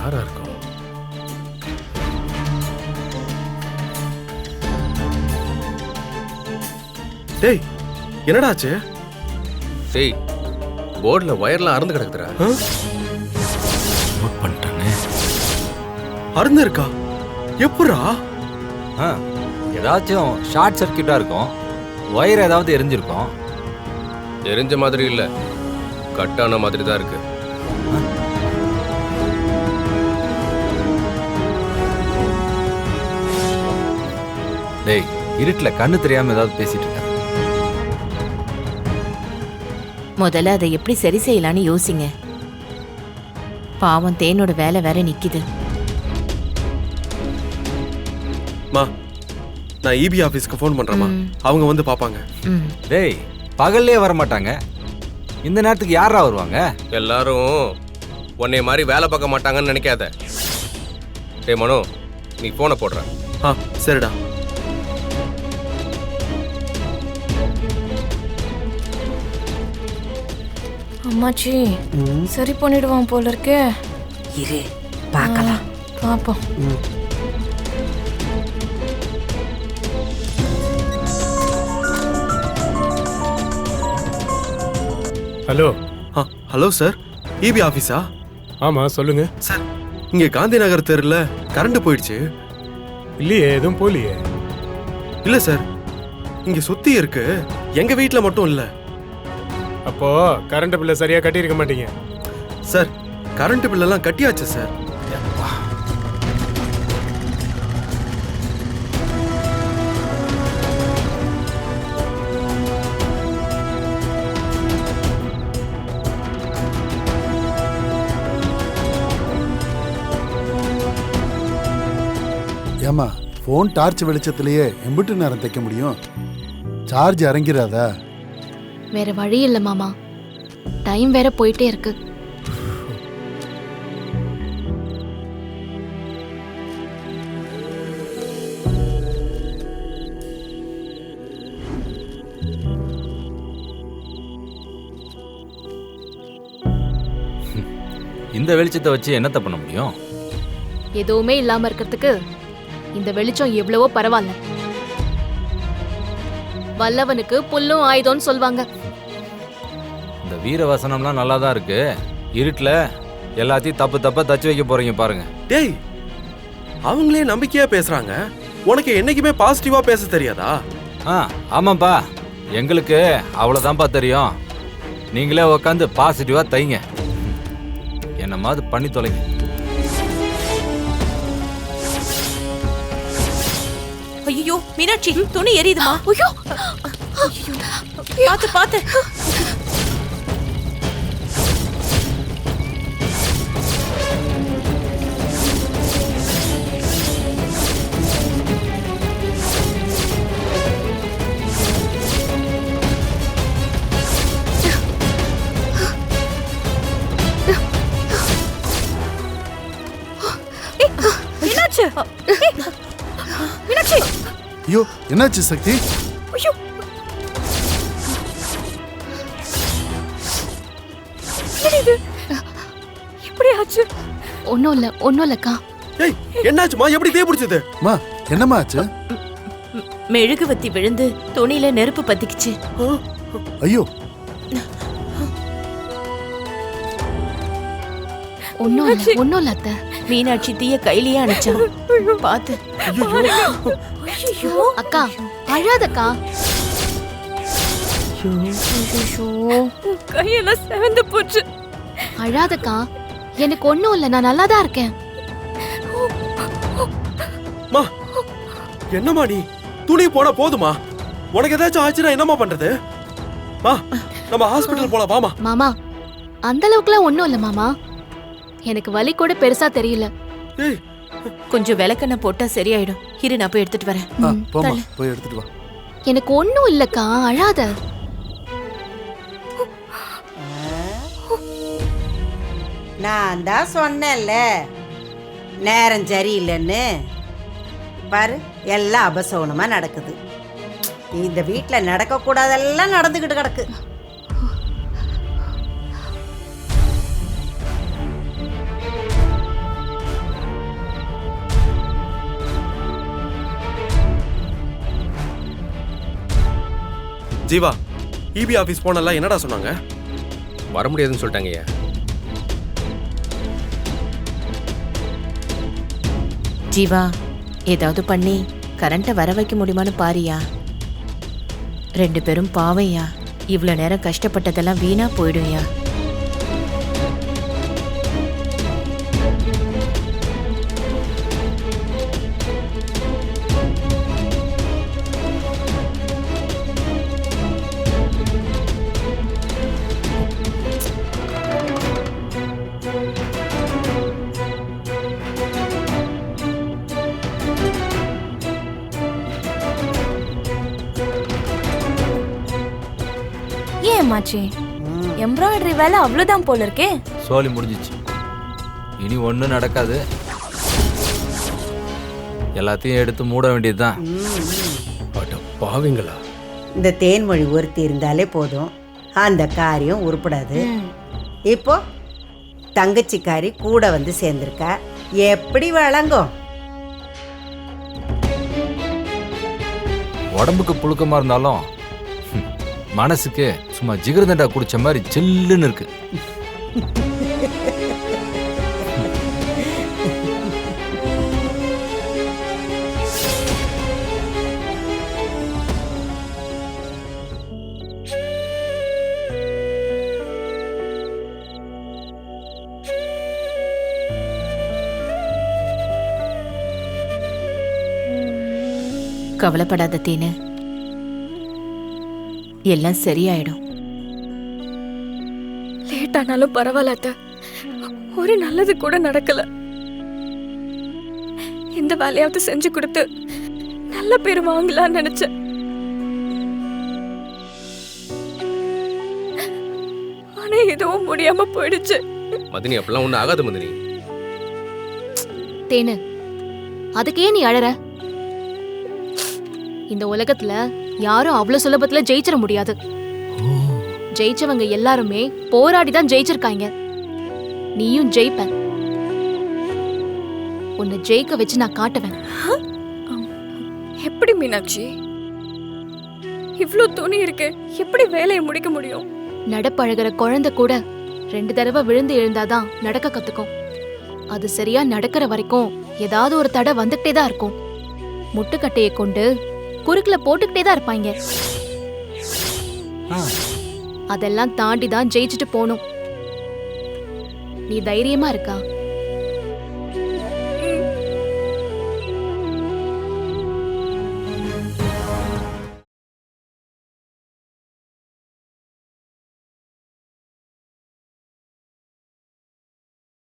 யாரா இருக்கும்? டேய், என்னடா ஆச்சு? டேய், போர்டுல வயர்லாம் அறுந்து கிடக்குதுடா. நோட் பண்ணிட்டானே. அறுந்து இருக்கா? எப்படா? ஏதாச்சும் ஷார்ட் சர்க்கியூட்டா இருக்கும், ஒயர் ஏதாவது எரிஞ்சிருக்கும். எரிஞ்ச மாதிரி இல்ல, கட்டான மாதிரி தான் இருக்கு. டேய், இருட்டுல கண்ணு தெரியாம ஏதாவது பேசிட்டு இருக்க. முதல்ல அதை எப்படி சரி செய்யலான்னு யோசிங்க. பாவம் தேனோட வேலை வேற நிக்குது. மா, நான் இபி ஆபீஸ்க்கு ஃபோன் பண்றேமா, அவங்க வந்து பாப்பாங்க. டேய், பகல்லே வர மாட்டாங்க, இந்த நேரத்துக்கு யாரா வருவாங்க? எல்லாரும் உன்னை மாதிரி வேலை பார்க்க மாட்டாங்கன்னு நினைக்காத. டேய் மனோ, நீ போனை போடுற. சரிடா. அம்மாச்சி சரி பண்ணிடுவான் போல இருக்கே. இரு பார்க்கலாம். பாப்போம். ஹலோ. ஹலோ சார், இபி ஆபீஸா? ஆமா, சொல்லுங்க சார். இங்க காந்தி நகர் தெருல கரண்ட் போயிடுச்சு. இல்லையே, எதுவும் போலியே. இல்ல சார், இங்க சுத்தி இருக்கு, எங்க வீட்ல மட்டும் இல்ல. அப்போ கரண்ட் பில்ல சரியா கட்டியிருக்க மாட்டீங்க. சார், கரண்ட் பில்லெல்லாம் கட்டியாச்சு சார். ஏமா, ஃபோன் டார்ச் வெளிச்சத்திலேயே எம்பிட்டு நேரம் தைக்க முடியும்? சார்ஜ் இறங்கிறாதா? வேற வழி இல்ல மாமா, டைம் வேற போயிட்டே இருக்கு. இந்த வெளிச்சத்தை வச்சு என்னத்த பண்ண முடியும்? எதுவுமே இல்லாம இருக்கிறதுக்கு இந்த வெளிச்சம் எவ்வளவோ பரவாயில்ல. வல்லவனுக்கு புல்லும் ஆயுதம்னு சொல்வாங்க. இந்த வீர வசனம்லாம் நல்லா தான் இருக்கு, இருட்டுல எல்லாத்தையும் தப்பு தப்பா தச்சு வைக்க போறீங்க பாருங்க. டேய், அவங்களே நம்பிக்கையா பேசுறாங்க, உனக்கு என்னைக்குமே பாசிட்டிவா பேச தெரியாதா? ஆமாப்பா, எங்களுக்கு அவ்வளவுதான்ப்பா தெரியும். நீங்களே உட்காந்து பாசிட்டிவா தைங்க, என்ன மாதிரி பண்ணி தொலைங்க. ஐயோ மீனாட்சி, துணி எரியுதுமா. ஐயோ, பாத்து பாத்து. மீனாட்சி, மீனாட்சி. ஐயோ, என்னாச்சு சக்தி? ஐயோ, இது இப்படி ஆச்சு. ஒண்ணும் இல்லக்கா. ஏய், என்னாச்சுமா? எப்படி தீ பிடிச்சது? மா, என்னம்மா ஆச்சு? மெழுகுவத்தி விழுந்து துணியில நெருப்பு பத்திக்குச்சு. ஐயோ, ஒண்ணும் இல்ல அத்தை. மீனாட்சி தீய கையிலேயே அணைச்சான், பாத்து. அக்கா, அழாதக்கா. கையெல்லாம் செவந்து போச்சு. அழாதக்கா, எனக்கு ஒண்ணும் இல்ல, நான் நல்லா தான் இருக்கேன். மா, என்னம்மா நீ? துணி போனா போதுமா? உனக்கு ஏதாச்சும் ஆச்சுன்னா என்னம்மா பண்றது? மா, நம்ம ஹாஸ்பிடல் போலாம் வாமா. மாமா, அந்த அளவுக்குலாம் ஒண்ணும் இல்ல மாமா, எனக்கு வலி கூட பெருசா தெரியல. கொஞ்சம் விளக்கெண்ணெய் போட்டா சரியாயிடும். இரு, நான் போய் எடுத்துட்டு வரேன். போமா, போய் எடுத்துட்டு வா. எனக்கு ஒண்ணும் இல்லக்கா, அழாத. நான் தான் சொன்னேன்ல நேரம் சரியில்லைன்னு. பாரு, எல்லாம் அபசகுனமா நடக்குது. இந்த வீட்டுல நடக்க கூடாதெல்லாம் நடந்துகிட்டு கிடக்கு. ஜீவா இபி ஆபீஸ் போனல என்னடா சொன்னாங்க? வர முடியாதுன்னு சொல்லிட்டாங்கய்யா. ஜீவா ஏதாவது பண்ணி கரண்ட்டை வர வைக்க முடியுமான்னு பாரியா. 2 பேரும் பாவையா, இவ்வளோ நேரம் கஷ்டப்பட்டதெல்லாம் வீணா போயிடும்யா. ஏமாச்சி எம்ப்ராய்டரி வேலை அவ்வளவுதான் போல இருக்கே. சோலி முடிஞ்சிச்சு, இனி ஒன்றும் நடக்காது. எல்லாத்தையும் எடுத்து மூட வேண்டியதுதான். அட பாவிங்களா. இந்த தேன்மொழி ஒருத்தி இருந்தாலே போதும், அந்த காரியம் உருப்படாது. இப்போ தங்கச்சிக்காரி கூட வந்து சேர்ந்திருக்கா, எப்படி வழங்கும்? உடம்புக்கு புழுக்கமா இருந்தாலும் மனசுக்கு சும்மா ஜிகர்தண்டா குடிச்ச மாதிரி சில்லுன்னு இருக்கு. கவலைப்படாத தீனு, எல்லாம் சரியாயிடும். லேட் ஆனாலும் பரவாயில்ல அத்தை, ஒரு நல்லது கூட நடக்கல. இந்த வேலையாவது செஞ்சு கொடுத்து நல்ல பேர் வாங்கலாம்னு நினைச்சேன். ஆனா எதுவும் முடியாம போயிடுச்சு. மதினி அப்படிலாம் ஒன்றும் ஆகாது மதினி. தேனு, அதுக்கே நீ அழற? இந்த உலகத்துல யாரும் அவ்வளவு சுலபத்துல ஜெயிச்சிட முடியாது. ஜெயிச்சவங்க எல்லாருமே போராடி தான் ஜெயிச்சிருக்காங்க. நீயும் ஜெயிப்ப. உன்னை ஜெயிக்க வச்சு நான் காட்டுவேன். எப்படி மீனாட்சி, இவ்ளோ துணி இருக்கு, எப்படி வேலையை முடிக்க முடியும்? நடப்பழகிற குழந்தை கூட 2 தடவை விழுந்து எழுந்தாதான் நடக்க கத்துக்கும். அது சரியா நடக்கிற வரைக்கும் ஏதாவது ஒரு தடை வந்துகிட்டே தான் இருக்கும். முட்டுக்கட்டையை கொண்டு குறுக்குல போட்டுக்கிட்டே தான் இருப்பாங்க. அதெல்லாம் தாண்டி தான் ஜெயிச்சுட்டு போகணும். நீ தைரியமா இருக்கா?